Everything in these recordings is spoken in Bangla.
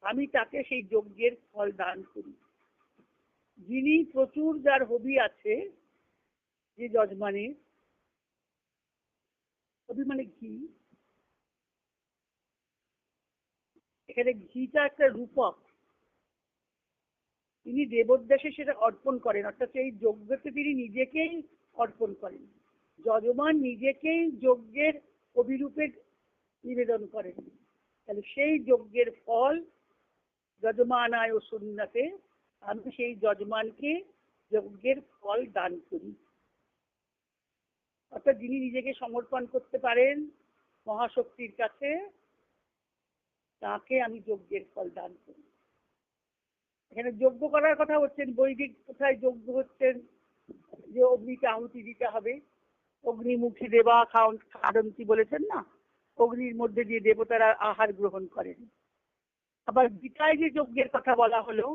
আমি তাকে সেই যজ্ঞের ফল দান করি। যিনি প্রচুর, যার হবি আছে, যে যজমানের, হবি মানে ঘি, এখানে ঘিটা একটা রূপক, তিনি দেবোদ্দেশে সেটা অর্পণ করেন, অর্থাৎ এই যজ্ঞকে তিনি নিজেকেই অর্পণ করেন। যজমান নিজেকেই যজ্ঞের অভিরূপে নিবেদন করেন। তাহলে সেই যজ্ঞের ফল যজমানায় ও সুন্নাতে, আমি সেই যজমানকে যজ্ঞের ফল দান করি। অর্থাৎ যিনি নিজেকে সমর্পণ করতে পারেন মহাশক্তির কাছে, তাকে আমি যজ্ঞের ফল দান করি। এখানে যজ্ঞ করার কথা হচ্ছেন, বৈদিক কোথায় যজ্ঞ হচ্ছেন, যে অগ্নিকে আহুতি দিতে হবে, অগ্নিমুখী দেবা খাদন্তি বলেছেন না, অগ্নির মধ্যে দিয়ে দেবতারা আহার গ্রহণ করেন। আবার গীতায় যে যজ্ঞের কথা বলা হলো,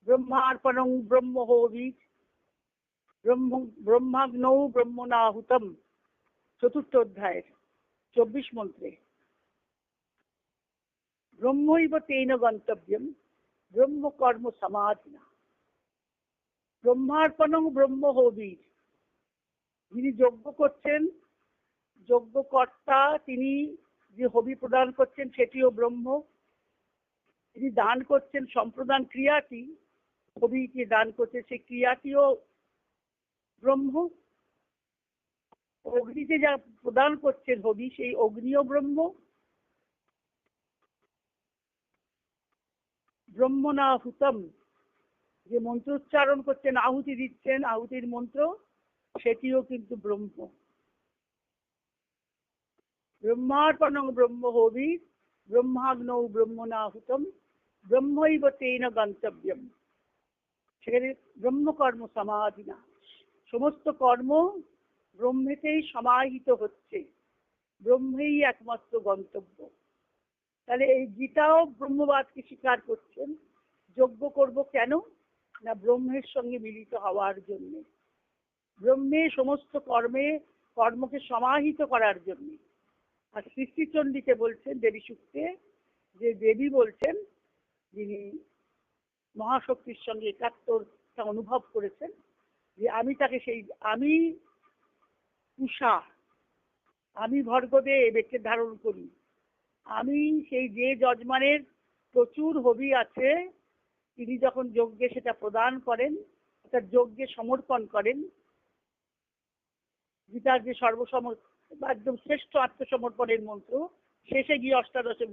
ব্রহ্মার্পণং ব্রহ্মহোবি ব্রহ্মাগ্নৌ ব্রহ্মণাহুতম, 4th অধ্যায়ের 24 মন্ত্রে, ব্রহ্মৈব তেন গন্তব্যম ব্রহ্ম কর্ম সমাধিনা। ব্রহ্মার্পণং ব্রহ্মহোবি, যিনি যজ্ঞ করছেন, যজ্ঞকর্তা, তিনি যে হবি প্রদান করছেন সেটিও ব্রহ্ম। তিনি দান করছেন, সম্প্রদান ক্রিয়াটি, হবিকে দান করছে, সেই ক্রিয়াটিও ব্রহ্ম। অগ্নিতে যা প্রদান করছেন হবি, সেই অগ্নিও ব্রহ্ম। ব্রহ্মণাহুতম, যে মন্ত্র উচ্চারণ করছেন, আহুতি দিচ্ছেন, আহুতির মন্ত্র, সেটিও কিন্তু ব্রহ্ম। ব্রহ্মার্পণং ব্রহ্মহোবি ব্রহ্মাগ্নৌ ব্রহ্মণাহুতম ব্রহ্মৈব তেন গন্তব্যম। সেখানে ব্রহ্মকর্ম সমাধিনা, সমস্ত কর্ম ব্রহ্মেতেই সমাহিত হচ্ছে, ব্রহ্মেই একমাত্র গন্তব্য। তাহলে এই গীতাও ব্রহ্মবাদকে স্বীকার করছেন। যজ্ঞ করব কেন না, ব্রহ্মের সঙ্গে মিলিত হওয়ার জন্য, ব্রহ্মে সমস্ত কর্মকে সমাহিত করার জন্য। আর সৃষ্টিচণ্ডীকে বলছেন দেবী সূক্তে, যে দেবী বলছেন, যিনি মহাশক্তির সঙ্গে একাত্মতা অনুভব করেছেন, যে আমি তাকে আমি উষা, আমি ভর্গদে বেঁচে ধারণ করি, আমি সেই যে যজমানের প্রচুর হবি আছে, তিনি যখন যজ্ঞে সেটা প্রদান করেন, অর্থাৎ যজ্ঞে সমর্পণ করেন, গীতার যে একদম শ্রেষ্ঠ আত্মসমর্পণের মন্ত্র, শেষে গিয়ে অষ্টাদশে